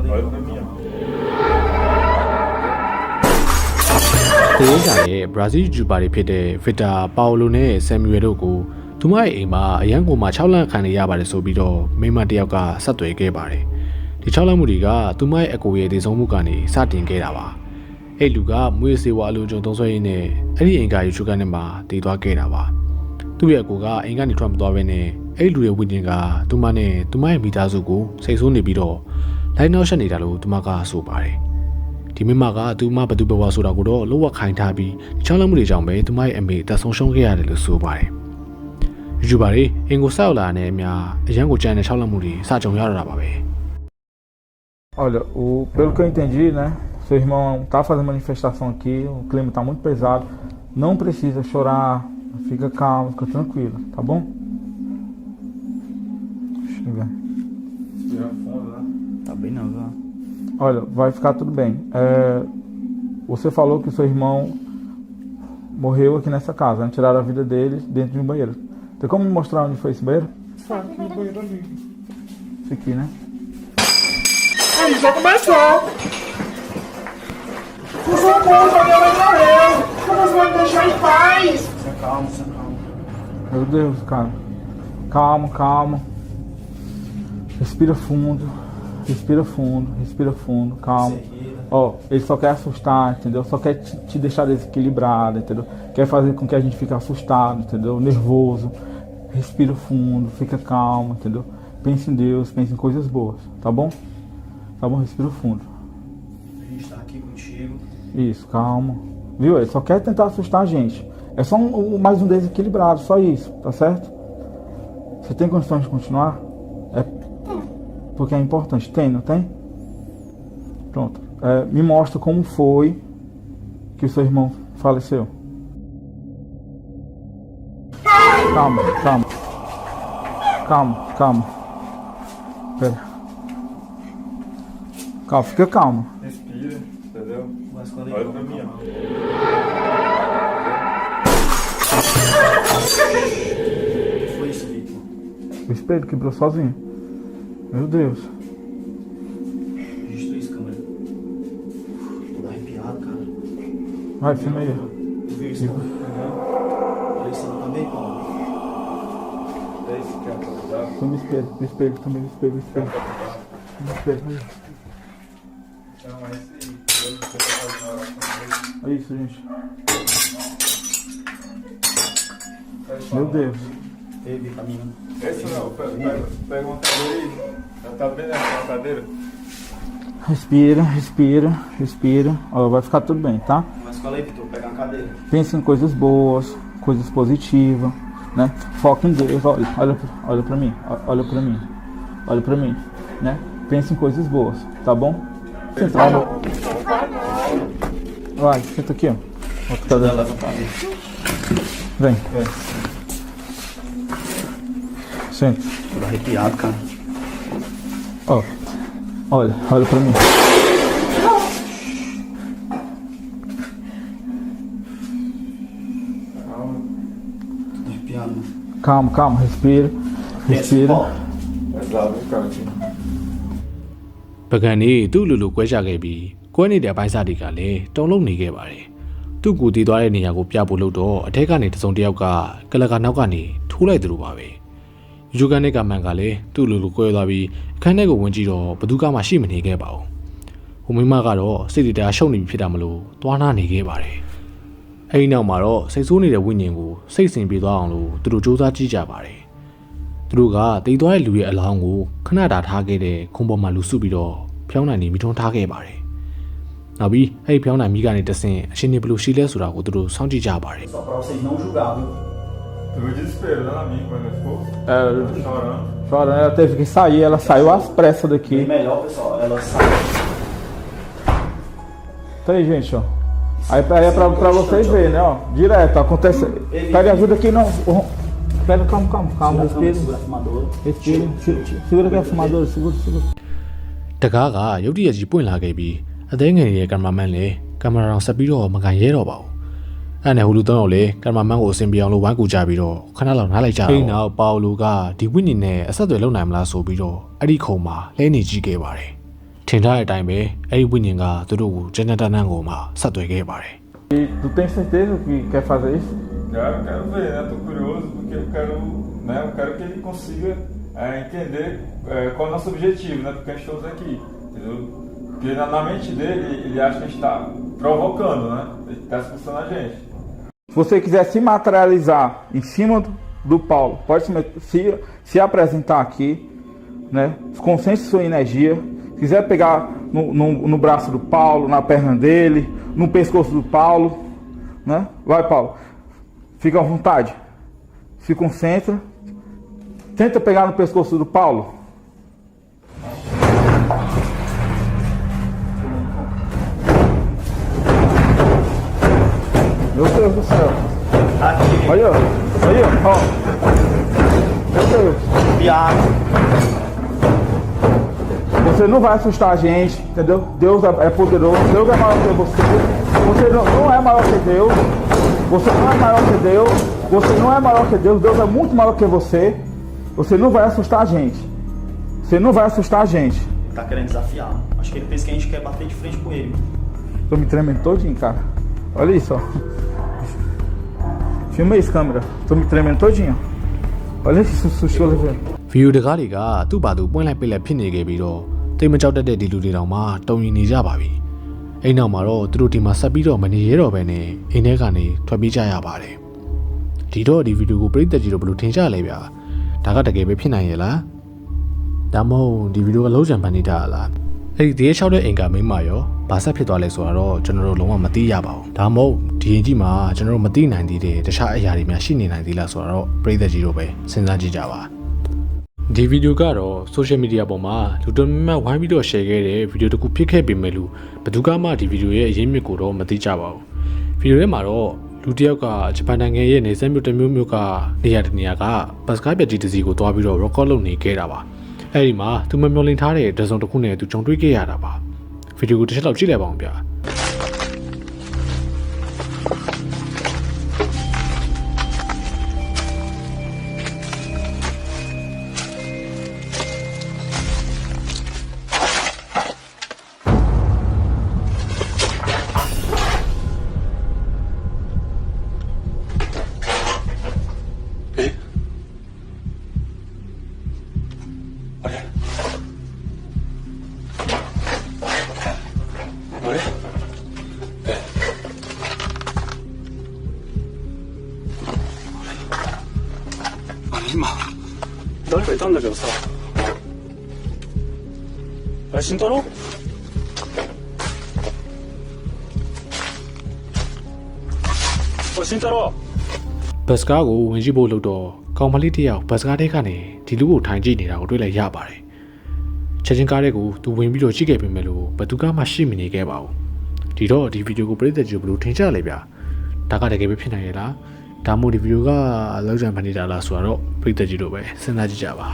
ဒီကရဲ့ဘရာဇီးဂျူပါတွေဖြစ်တဲ့ဗစ်တာပါအိုလိုနဲ့ဆမ်မြူရယ်တို့ကိုသူမရဲ့အိမ်မှာအရန်ကိုမှ6လခံနေရပါတယ်ဆိုပြီးတော့မိမတယောက်ကဆက်သွယ်ခဲ့ပါတယ်ဒီ6လမှုတွေကသူမရဲ့အကိုရဲ့တည်ဆုံးမှုကနေစတင်ခဲ့တာပါအဲ့လူကမွေးစေဝါအလိုကျုံသုံးဆွဲရင်းနဲ့အဲ့ဒီအိမ်ကယူချူကနေမှတည်သွားခဲ့တာပါသူ့ရဲ့အကိုကအိမ်ကနေထွက်မသွားဘဲနဲ့အဲ့လူရဲ့ဝိညာဉ်ကသူမနဲ့သူမရဲ့မိသားစုကိုစိတ်ဆိုးနေပြီးတော့လိုက်နောက်ဆက်နေတာလို့သူမကဆိုပါတယ်ဒီမိမကသူမဘသူဘဝဆိုတာကိုတော့လောဝခိုင်ထားပြီးချောင်းလမှုတွေကြောင့်ပဲသူမရဲ့အမေအသက်ဆုံးရှုံးခဲ့ရတယ်လို့ဆိုပါတယ်ယူပါရီအင်ကိုဆောက်လာနေအများအရန်ကိုကြမ်းတဲ့ချောင်းလမှုတွေစကြုံရတာပါပဲ Olha, pelo que eu entendi, né? Seu irmão tá fazendo manifestação aqui, o clima tá muito pesado. Não precisa chorar, fica calmo, fica tranquilo, tá bom? Deixa eu ver. Tá bem não, viu? Olha, vai ficar tudo bem. Você falou que seu irmão morreu aqui nessa casa, né? Tiraram a vida dele dentro de um banheiro. Tem como me mostrar onde foi esse banheiro? No banheiro ali. Esse aqui, né? Aí, já começou. Por favor, minha mãe morreu. Como você vai me deixar em paz? Calma. Meu Deus, cara. Calma, calma. Respira fundo. Respira fundo, calma. Ó, ele só quer assustar, entendeu? Só quer te deixar desequilibrado, entendeu? Quer fazer com que a gente fique assustado, entendeu? Nervoso. Respira fundo, fica calmo, entendeu? Pense em Deus, pense em coisas boas, tá bom? Tá bom? Respira fundo. A gente tá aqui contigo. Isso, calma. Viu? Ele só quer tentar assustar a gente. É só mais um desequilibrado, só isso, tá certo? Você tem condições de continuar? É porque é importante. Tem, não tem? Pronto. Me mostra como foi que o seu irmão faleceu. Calma. Pera. Calma, fica calma. Respira, entendeu? Mas quando Olha pra mim, ó. foi isso, Victor? O espelho quebrou sozinho. Meu Deus. Registrou isso, câmera. Tô arrepiado, cara. Vai, filma aí. Tu viu isso, não? Olha isso aí também, Paulo. É isso que é, tá? Filma o espelho também, o espelho. O espelho aí. Então, é isso aí. Você tá fazendo a oração. É isso, gente. Meu Deus. Teve caminho. Esse não, pega uma cadeira aí. Já tá bem nessa cadeira? Respira. Ó, vai ficar tudo bem, tá? Mas fala aí, Victor, pega uma cadeira. Pense em coisas boas, coisas positivas, né? Foca em Deus. Olha pra mim, né? Pense em coisas boas, tá bom? Central. Vai, senta aqui, ó. Outra cadeira. Leva a cadeira. Vem. Senta. Tô arrepiado, cara. Ó. Olha pra mim. Tô arrepiado, mano. Calma, respira. Paulo. Mas lá vem o cara aqui. ပကံနေသူ့လူလူကွဲကြခဲ့ပြီးကွဲနေတဲ့အပိုင်းစားတွေကလည်းတုံလုံးနေခဲ့ပါတယ်သူ့ကိုတည်သွားတဲ့နေရာကိုပြဖို့လို့တော့အထက်ကနေတစုံတစ်ယောက်ကကလကနောက်ကနေထိုးလိုက်သလိုပါပဲယူကန်နဲ့ကမန်ကလည်းသူ့လူလူကွဲသွားပြီးအခန်းထဲကိုဝင်ကြည့်တော့ဘသူကမှရှိမနေခဲ့ပါဘူးဟိုမိမကတော့စိတ်တရာရှုပ်နေပြီဖြစ်တာမလို့သွားနာနေခဲ့ပါတယ်အဲဒီနောက်မှာတော့စိတ်ဆိုးနေတဲ့ဝိညာဉ်ကိုစိတ်ဆင်ပြေသွားအောင်လို့သူတို့စူးစမ်းကြည့်ကြပါတယ်သူတို့ကတည်သွားတဲ့လူရဲ့အလောင်းကိုခဏတာထားခဲ့တဲ့ခုံပေါ်မှာလူစုပြီးတော့ဖျောင်းနိုင်နေမိထုံးထားခဲ့ပါတယ်။နောက်ပြီးအဲ့ဖျောင်းနိုင်မိကနေတဆင့်အရှင်နေဘလူရှိလဲဆိုတာကိုသူတို့စောင့်ကြည့်ကြပါတယ် Só pra vocês não julgar, viu? Tu viu o desespero dela amiga quando ela ficou? Chorando. Chorando, ela teve que sair, ela saiu às pressas Bem daqui. melhor, pessoal. Ela sai. Tá aí, gente, ó. Aí é pra vocês verem, né, ó. Direto, acontece. Pega ajuda aqui, não. Pega, calma, respira. Segura a fumadora. Respira. Segura aqui a fumadora, segura. ။တကားကရုတ်တရက်ကြီးပွင့်လာခဲ့ပြီးအသေးငယ်ရဲ့ကင်မရာမန်လည်းကင်မရာအောင်ဆက်ပြီးတော့မကန်ရဲတော့ပါဘူး။အဲ့နဲ့ဟိုလူသုံးယောက်လည်းကင်မရာမန်ကိုအဆင်ပြေအောင်လို့ဝိုင်းကူကြပြီးတော့ခဏလောက်နားလိုက်ကြတော့။အဲ့နောက်ပါအိုလိုကဒီဝိညာဉ်နဲ့အဆက်အသွယ်လုပ်နိုင်မလားဆိုပြီးတော့အဲ့ဒီခုံမှာလဲနေကြည့်ခဲ့ပါတယ်။ ထင်ထားတဲ့အတိုင်းပဲအဲ့ဒီဝိညာဉ်ကသူတို့ကိုကျန်တဲ့တန်းတန်းကိုမှဆက်သွယ်ခဲ့ပါတယ် E tu tem certeza que quer fazer isso? Quero ver, né? Tô curioso porque eu quero que ele consiga entender qual é o nosso objetivo, né? Porque a gente todos aqui, entendeu? Porque na mente dele, ele acha que a gente está provocando, né? Ele está expulsando a gente. Se você quiser se materializar em cima do Paulo, pode se apresentar aqui, né? Concentre sua energia. Se quiser pegar no braço do Paulo, na perna dele, no pescoço do Paulo, né? Vai, Paulo. Fica à vontade. Se concentra. Tenta pegar no pescoço do Paulo. Meu Deus do céu. Olha, ó. Meu Deus. Viado. Você não vai assustar a gente, entendeu? Deus é poderoso, Deus é maior que você. Você não é maior que Deus. Você não é maior que Deus. Você não é maior que Deus. Deus é muito maior que você. Você não vai assustar a gente. Você não vai assustar a gente. Tá querendo desafiar. Acho que ele pensa que a gente quer bater de frente com ele. Tô me tremendo todinho, cara. Olha isso, ó. Filma isso, câmera. Tô me tremendo todinho. Olha esse susto que eu levei. ဗီဒီယိုတကားတွေကသူ့ဘာသူပွင့်လိုက်ပိတ်လိုက်ဖြစ်နေခဲ့ပြီးတော့တိတ်မကြောက်တတ်တဲ့ဒီလူတွေတောင်မှတုံရင်နေကြပါပြီ။အဲ့နောက်မှာတော့သူတို့ဒီမှာဆက်ပြီးတော့မနေရတော့ဘဲနဲ့အိမ်ထဲကနေထွက်ပြေးကြရပါတယ်။ဒီတော့ဒီဗီဒီယိုကိုပရိသတ်ကြီးတို့ဘယ်လိုထင်ကြလဲဗျာ။ဒါကတကယ်ပဲဖြစ်နိုင်ရဲ့လား။ဒါမှမဟုတ်ဒီဗီဒီယိုကလုံးချံပန်နေတာလား။အဲ့ဒီတရေလျှောက်တဲ့အိမ်ကမိန်းမရောဘာဆက်ဖြစ်သွားလဲဆိုတော့ကျွန်တော်တို့လုံးဝမသိရပါဘူး။ဒါမှမဟုတ်ဒီရင်ကြီးမှာကျွန်တော်တို့မသိနိုင်သေးတဲ့တခြားအရာတွေများရှိနေနိုင်သေးလားဆိုတော့ပရိသတ်ကြီးတို့ပဲစဉ်းစားကြည့်ကြပါ။ဒီဗီဒီယိုကတော့ social media ပေါ်မှာလူတော်များများဝိုင်းပြီးတော့ share ခဲ့တဲ့ဗီဒီယိုတစ်ခုဖြစ်ခဲ့ပေမဲ့လို့ဘယ်သူကမှဒီဗီဒီယိုရဲ့အရင်းမြစ်ကိုတော့မသိကြပါဘူးဗီဒီယိုထဲမှာတော့လူတစ်ယောက်ကဂျပန်နိုင်ငံရဲ့နေဆက်မြို့တစ်မျိုးကနေရာတစ်နေရာကဘတ်စကားပြကြီးတစ်စီးကိုတွားပြီးတော့ record လုပ်နေခဲ့တာပါအဲ့ဒီမှာသူမမျှော်လင့်ထားတဲ့ဒဇုံတစ်ခုနဲ့သူကြုံတွေ့ခဲ့ရတာပါဗီဒီယိုကိုတစ်ချက်လောက်ကြည့်လိုက်ပါဦးဗျာ널 왜 던져줬어? 야, 진짜로? 진짜로? ဘတ်စကားကိုဝင်ကြည့်ဖို့လို့တော့ကောင်မလေးတစ်ယောက်ဘတ်စကားထဲကနေဒီလူကိုထိုင်ကြည့်နေတာကိုတွေ့လိုက်ရပါတယ်ချက်ချင်းကားတဲ့ကိုသူဝင်ပြီးတော့ကြည့်ခဲ့ပေမဲ့လို့ဘယ်သူကမှရှိမနေခဲ့ပါဘူးဒီတော့ဒီဗီဒီယိုကိုပရိသတ်ကြီးဘယ်လိုထင်ကြလဲဗျာဒါကတကယ်ပဲဖြစ်နိုင်ရဲ့လားဒါမှမဟုတ်ဒီဗီဒီယိုကလောက်ကြံဖန်နေတာလားဆိုတော့ပရိသတ်ကြီးတို့ပဲစဉ်းစားကြည့်ကြပါ